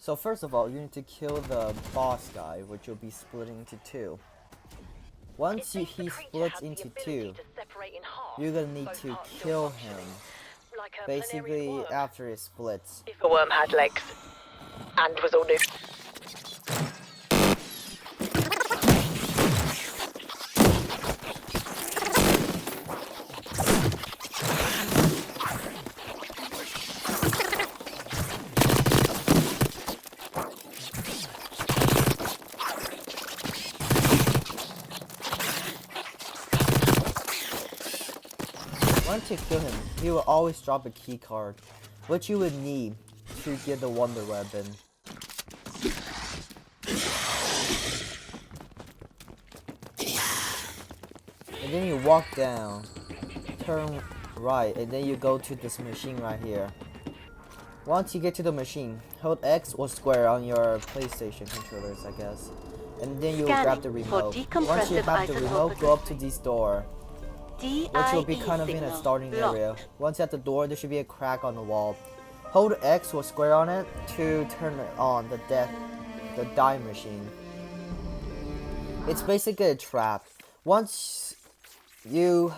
So first of all, you need to kill the boss guy, which will be splitting into two. Once he splits into two, you're gonna need to kill him. Basically, after it splits. If a worm had legs and was all new. Once you kill him, he will always drop a key card, which you would need to get the wonder weapon. And then you walk down, turn right, and then you go to this machine right here. Once you get to the machine, hold X or square on your PlayStation controllers, I guess. And then you will grab the remote. Once you have the remote, go up to this door, which will be kind of in a starting area. Once at the door, there should be a crack on the wall. Hold X or square on it to turn on the D.I.E machine. It's basically a trap. Once you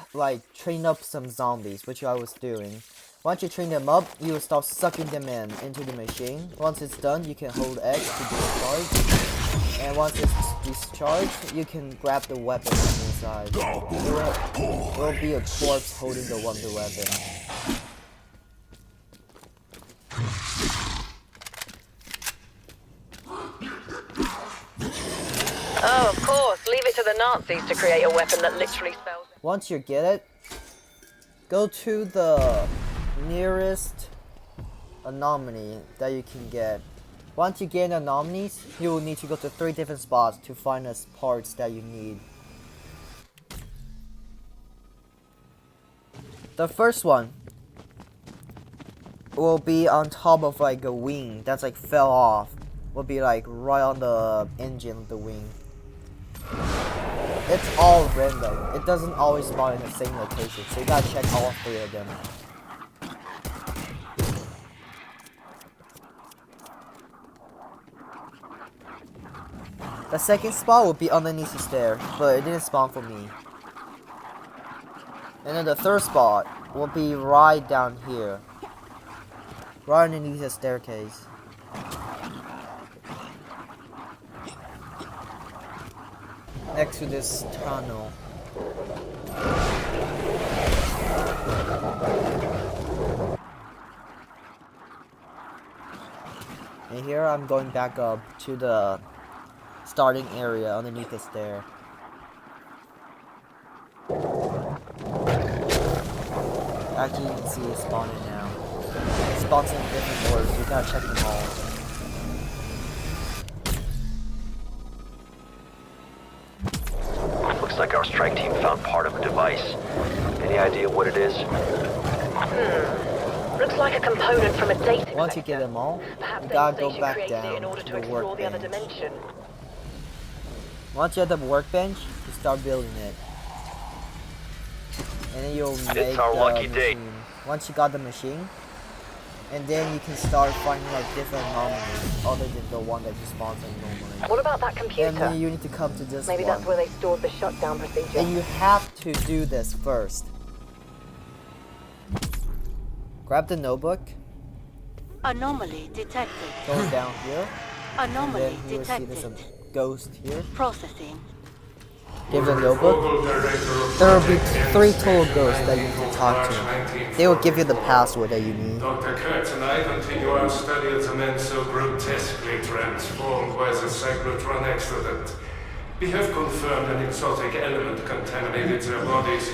train up some zombies, which I was doing. Once you train them up, you will start sucking them into the machine. Once it's done, you can hold X to discharge. And once it's discharged, you can grab the weapon from inside. It will be a corpse holding the wonder weapon. Oh, of course. Leave it to the Nazis to create a weapon that literally spells. Once you get it, go to the nearest anomaly that you can get. Once you get anomalies, you will need to go to 3 different spots to find the parts that you need. The first one will be on top of a wing that's fell off. Will be right on the engine of the wing. It's all random. It doesn't always spawn in the same location, so you gotta check all 3 of them. The second spot will be underneath the stair, but it didn't spawn for me. And then the third spot will be right down here. Right underneath the staircase. Next to this tunnel. And here I'm going back up to the starting area underneath the stair. Actually, you can see it spawning now. It spawns in different orders, you gotta check them all. Looks like our strike team found part of a device. Any idea what it is? Looks like a component from a data. Once you get them all, you gotta go back down to the workbench. Once you have the workbench, you start building it. And then you'll make It's our lucky day. machine. Once you got the machine, and then you can start finding different anomalies other than the one that just spawns normally. What about that computer? And then you need to come to this Maybe one. that's where they stored the shutdown procedure. And you have to do this first. Grab the notebook. Anomaly detected. Go down here. Anomaly And then you will see there's a detected. ghost here. Processing. Give the notebook. There will be 3 total ghosts that you need to talk to. They will give you the password that you need. Dr. Kurtz and I continue our study of the men so grotesquely transformed by the cyclotron accident. We have confirmed an exotic element contaminated their bodies,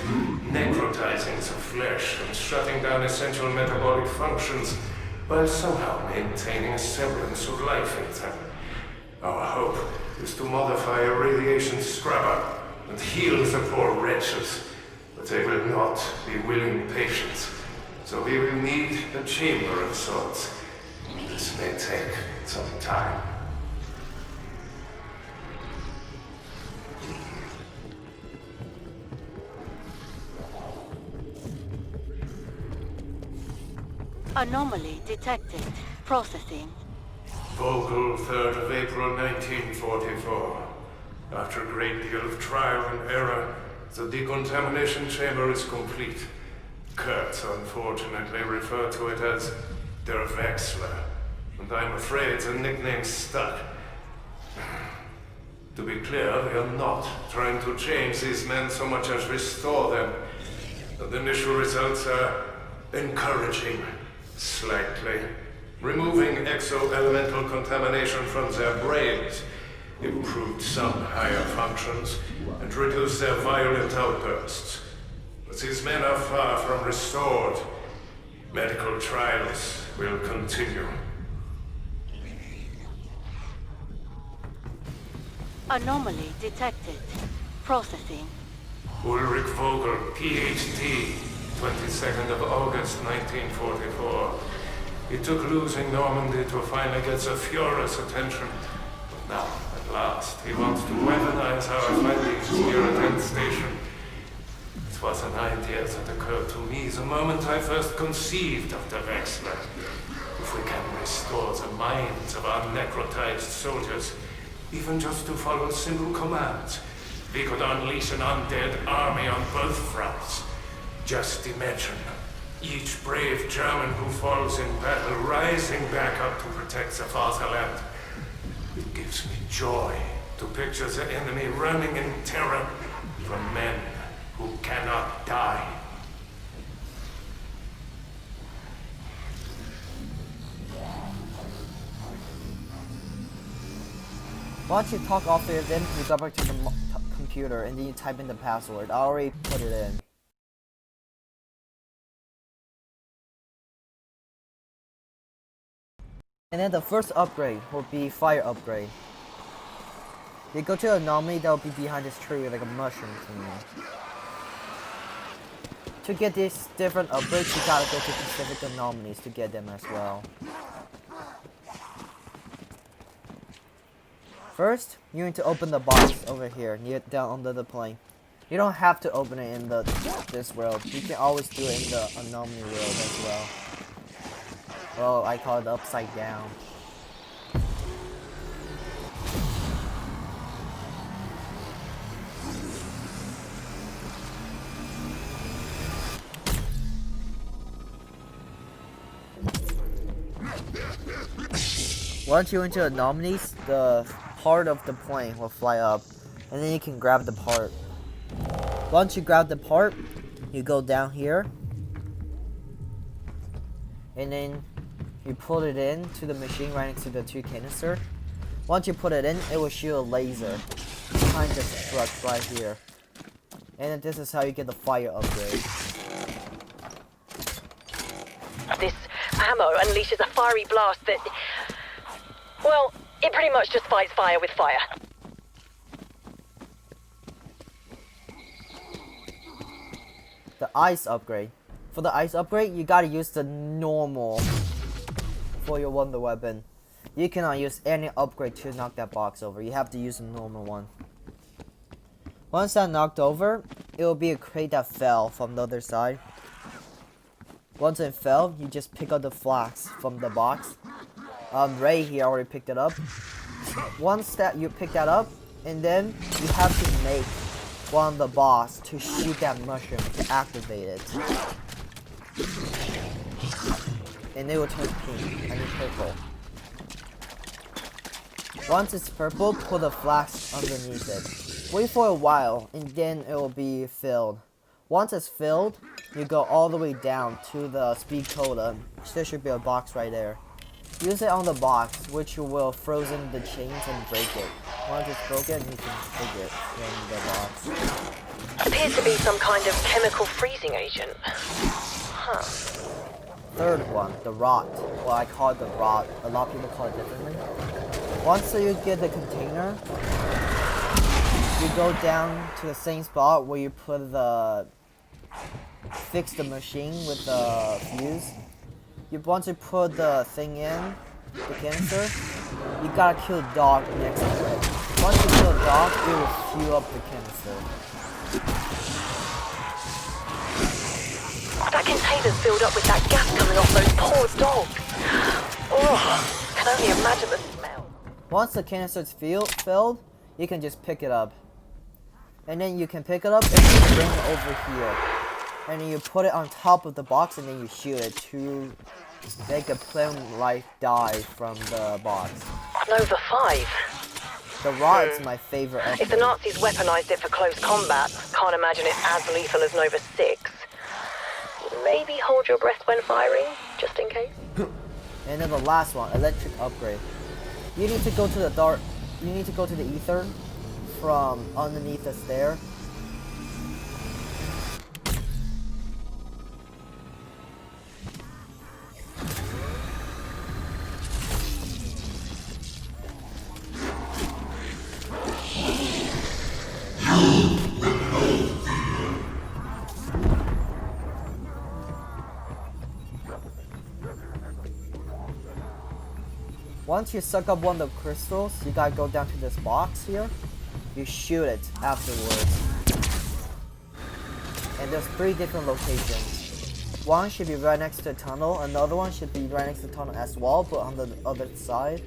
necrotizing the flesh and shutting down essential metabolic functions, while somehow maintaining a semblance of life in them. Our hope is to modify a radiation scrubber and heal the poor wretches, but they will not be willing patients, so we will need a chamber of sorts. This may take some time. Anomaly detected. Processing. Vogel, 3rd of April 1944. After a great deal of trial and error, the decontamination chamber is complete. Kurtz unfortunately referred to it as Der Wechsler, and I'm afraid the nickname stuck. To be clear, we are not trying to change these men so much as restore them. The initial results are encouraging, slightly. Removing exo-elemental contamination from their brains improved some higher functions and reduced their violent outbursts. But these men are far from restored. Medical trials will continue. Anomaly detected. Processing. Ulrich Vogel, PhD, 22nd of August 1944. It took losing Normandy to finally get the Führer's attention. But now, at last, he wants to weaponize our findings here at End Station. It was an idea that occurred to me the moment I first conceived of the Wechsler. If we can restore the minds of our necrotized soldiers, even just to follow simple commands, we could unleash an undead army on both fronts. Just imagine each brave German who falls in battle rising back up to protect the fatherland. It gives me joy to picture the enemy running in terror from men who cannot die. Once you talk off it, then you go back to the computer and then you type in the password. I already put it in. And then the first upgrade will be fire upgrade. You go to an anomaly that will be behind this tree like a mushroom thingy. To get these different upgrades, you gotta go to specific anomalies to get them as well. First, you need to open the box over here, down under the plane. You don't have to open it in this world. You can always do it in the anomaly world as well. Well, I call it upside down. Once you enter anomalies, the part of the plane will fly up, and then you can grab the part. Once you grab the part, you go down here, and then you put it in to the machine right next to the 2 canister. Once you put it in, it will shoot a laser behind this truck right here. And then this is how you get the fire upgrade. This ammo unleashes a fiery blast that... well, it pretty much just fights fire with fire. The ice upgrade. For the ice upgrade, you gotta use the normal for your wonder weapon. You cannot use any upgrade to knock that box over. You have to use the normal one. Once that knocked over, it will be a crate that fell from the other side. Once it fell, you just pick up the flask from the box. Ray here already picked it up. Once that you pick that up, and then you have to make one of the boss to shoot that mushroom to activate it. And it will turn pink, I mean purple. Once it's purple, put a flask underneath it. Wait for a while, and then it will be filled. Once it's filled, you go all the way down to the speed coda. There should be a box right there. Use it on the box, which will frozen the chains and break it. Once it's broken, you can take it from the box. Appears to be some kind of chemical freezing agent. Huh. Third one, the rot. Well, I call it the rot. A lot of people call it differently. Once you get the container, you go down to the same spot where you put the... fix the machine with the fuse. Once you put the thing in, the canister, you gotta kill the dog next to it. Once you kill the dog, it will fuel up the canister. That container's filled up with that gas coming off those poor dogs. Oh, can can only imagine the smell. Once the canister's filled, you can just pick it up. And then you can pick it up and you bring it over here. And then you put it on top of the box and then you shoot it to make a plane like die from the box. Nova 5. The rod's my favorite If the episode. Nazis weaponized it for close combat, can't imagine it's as lethal as Nova 6. Maybe hold your breath when firing, just in case. And then the last one, electric upgrade. You need to go to the ether from underneath the stair. Once you suck up one of the crystals, you gotta go down to this box here. You shoot it afterwards. And there's 3 different locations. One should be right next to the tunnel, another one should be right next to the tunnel as well, but on the other side.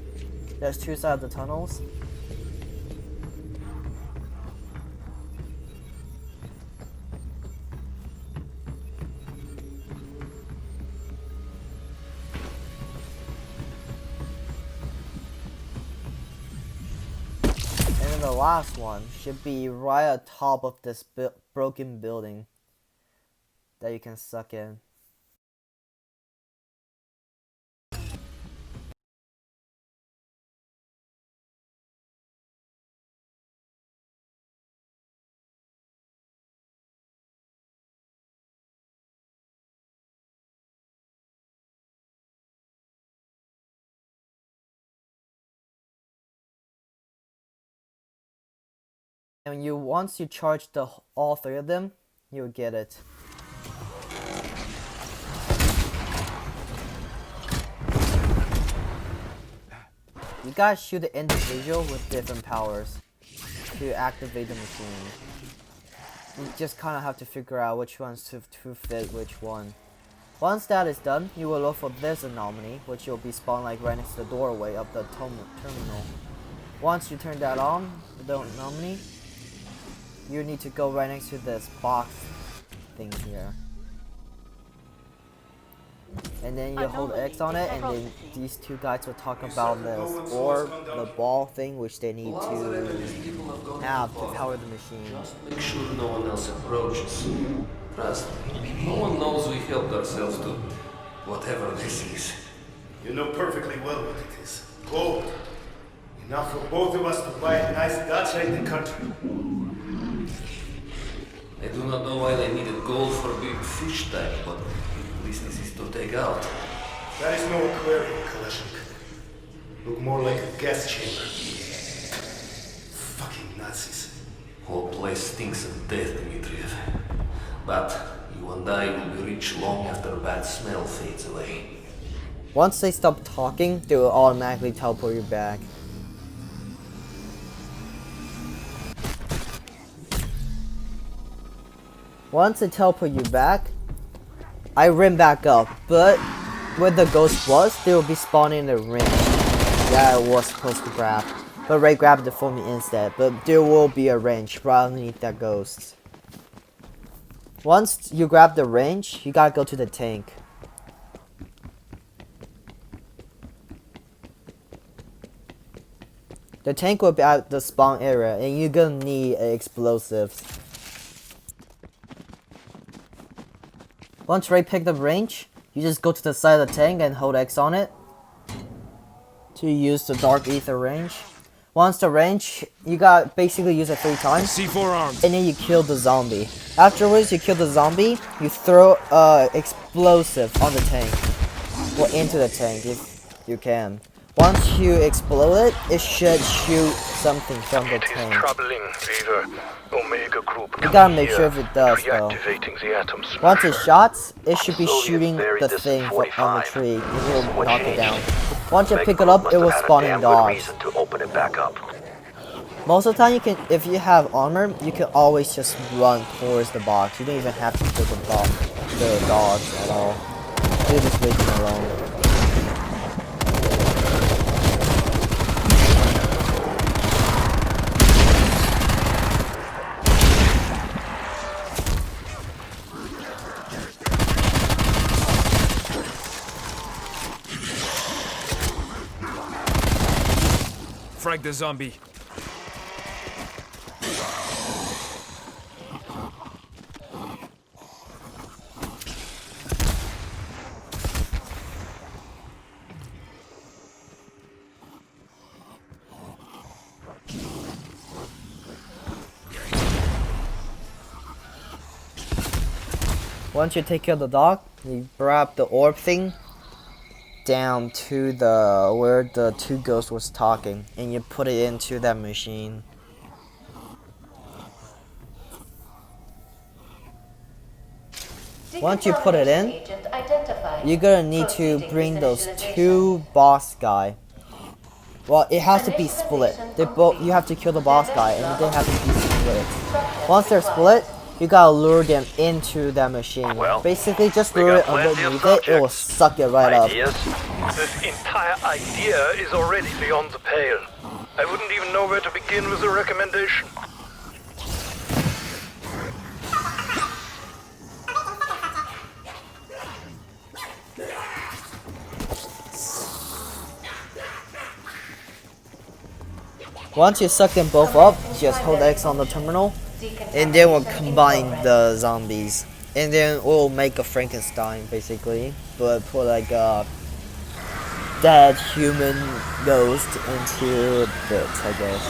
There's 2 sides of the tunnels. And the last one should be right on top of this broken building that you can suck in. And once you charge all 3 of them, you'll get it. You gotta shoot the individual with different powers to activate the machine. You just kind of have to figure out which ones to fit which one. Once that is done, you will look for this anomaly, which will be spawned like right next to the doorway of the terminal. Once you turn that on, the anomaly, you need to go right next to this box thing here. And then you hold X on it, and then these 2 guys will talk about this orb, the ball thing, which they need to have to power the machine. Just make sure no one else approaches. Trust me, no one knows we helped ourselves to whatever this is. You know perfectly well what it is. Gold. Enough for both of us to buy a nice dacha in the country. I do not know why they needed gold for a big fish tank, but at least this is to take out. That is no aquarium, Kalashnik. Look more like a gas chamber. Fucking Nazis. Whole place stinks of death, Dmitriev. But you and I will be rich long after bad smell fades away. Once they stop talking, they will automatically teleport you back. Once they teleport you back, I ran back up, but where the ghost was, they will be spawning in a ring that I was supposed to grab. But Ray grabbed it for me instead, but there will be a range right underneath that ghost. Once you grab the range, you gotta go to the tank. The tank will be at the spawn area, and you're gonna need explosives. Once Ray picked up range, you just go to the side of the tank and hold X on it to use the dark ether range. Once the range, you got basically use it 3 times. C4 arms. And then you kill the zombie. Afterwards, you kill the zombie, you throw explosive on the tank. Well, into the tank if you can. Once you explode it, it should shoot something from the tank. Troubling, Leader. Omega Group. You gotta make sure if it does though. Reactivating the atom Once it shots, it should be Soviets shooting buried the this thing in on the 45. tree, and it'll What knock it changed? down. Once you Omega pick it Group up, must it will have had a spawn damn in good dogs. reason to open it back up. Most of the time, you can, if you have armor, you can always just run towards the box. You don't even have to kill the dogs at all. You just leave them alone. frag the zombie. Once you take care of the dog, you grab the orb thing down to the where the two ghosts was talking, and you put it into that machine. Once you put it in, you're gonna need to bring those two boss guy. Well, it has to be split. They both, you have to kill the boss guy, and they have to be split. Once they're split, you gotta lure them into that machine. Well, basically, just we lure got it plenty of underneath it. It will subjects. suck it right up. Ideas? This entire idea is already beyond the pale. I wouldn't even know where to begin with a recommendation. Once you suck them both up, just hold X on the terminal, and then we'll combine the zombies. And then we'll make a Frankenstein, basically. But put like a dead human ghost into bits, I guess.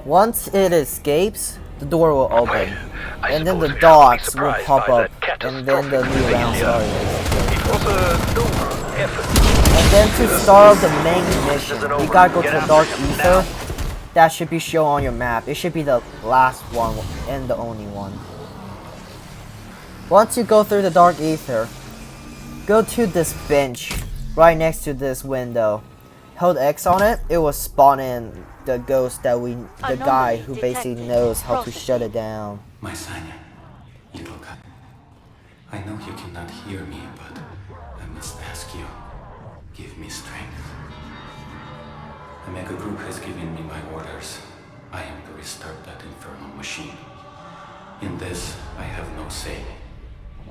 Once it escapes, the door will open, and then the dogs will pop up, and then the new round starts. And then to start off the main mission, you gotta go to the Dark Ether. That should be shown on your map. It should be the last one and the only one. Once you go through the Dark Ether, go to this bench right next to this window. Hold X on it, it will spawn in the ghost that the guy who basically knows how to shut it down. My son, little guy, I know you cannot hear me, but I must ask you, give me strength. The Mega Group has given me my orders. I am to restart that infernal machine. In this, I have no say.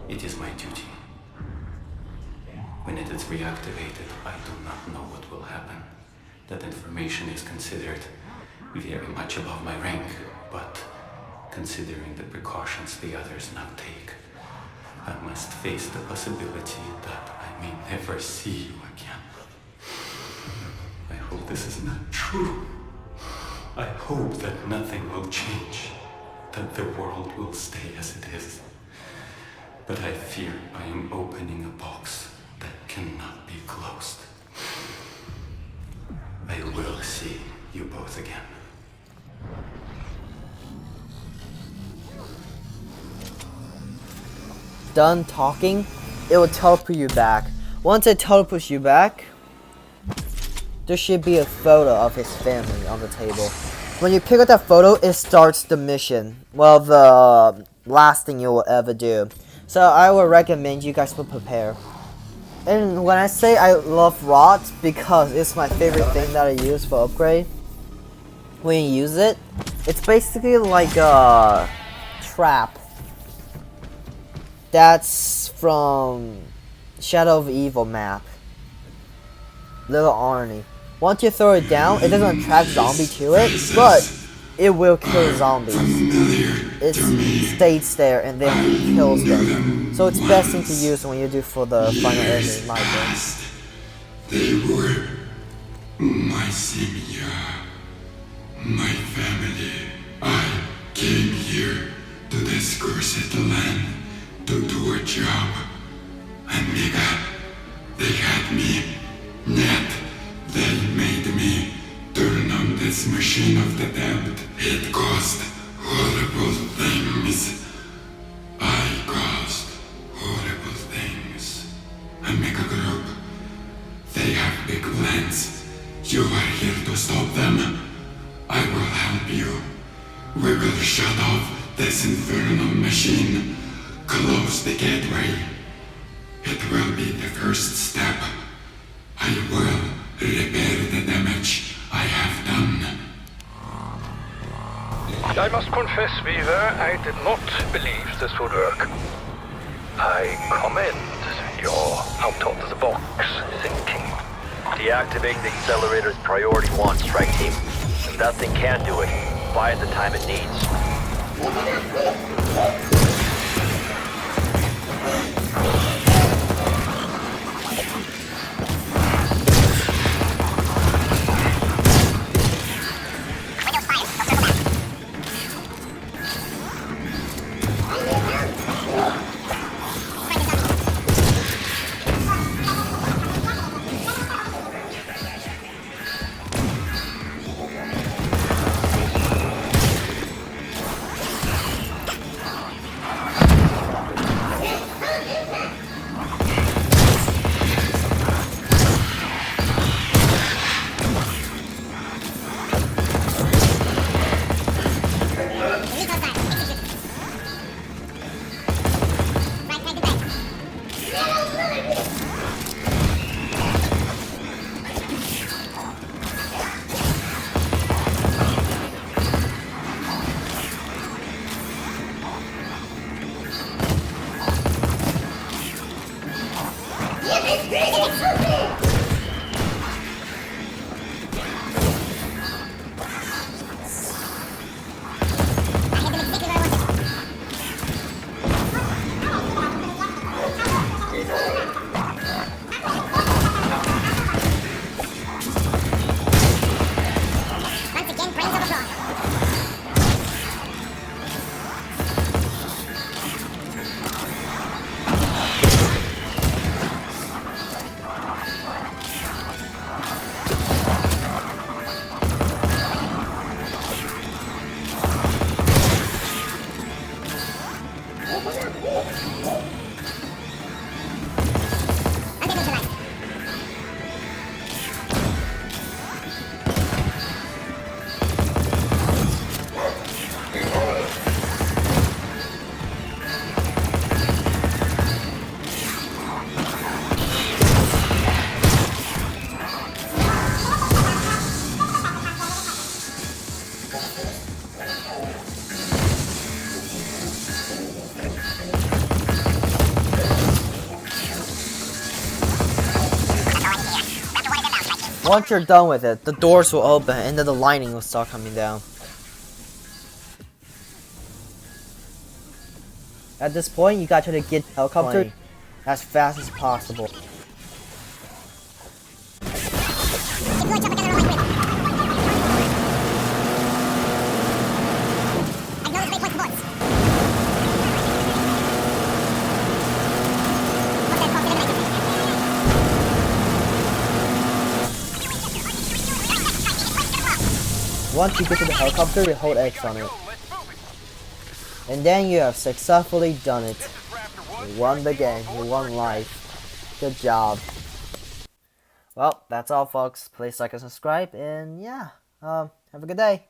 It is my duty. When it is reactivated, I do not know what will happen. That information is considered very much above my rank, but considering the precautions the others now take, I must face the possibility that I may never see you again. I hope this is not true. I hope that nothing will change, that the world will stay as it is. But I fear I am opening a box that cannot be closed. I will see you both again. Done talking, it will teleport you back. Once it teleports you back, there should be a photo of his family on the table. When you pick up that photo, it starts the mission. Well, the last thing you will ever do. So I would recommend you guys to prepare. And when I say I love rods, because it's my favorite thing that I use for upgrade. When you use it, it's basically like a trap. That's from Shadow of Evil map. Little irony. Once you throw it down, it doesn't attract zombie to it, but it will kill zombies. It stays there and then kills them. So it's best thing to use when you do for the final enemy, in my opinion. They were my Simia, my family. I came here to this cursed land to do a job. Amiga, they had me. Yet, they made me turn on this machine of the damned. It caused horrible things. group. They have big plans. You are here to stop them. I will help you. We will shut off this infernal machine. Close the gateway. It will be the first step. I will repair the damage I have done. I must confess, Weaver, I did not believe this would work. I commend your out-of-the-box thinking. Deactivating the accelerator is priority 1, strike team. If that thing can't do it, buy it the time it needs. Once you're done with it, the doors will open and then the lining will start coming down. At this point, you gotta try to get the helicopter as fast as possible. Once you get to the helicopter, you hold X on it. And then you have successfully done it. You won the game, you won life. Good job. Well, that's all folks. Please like and subscribe, and yeah, have a good day.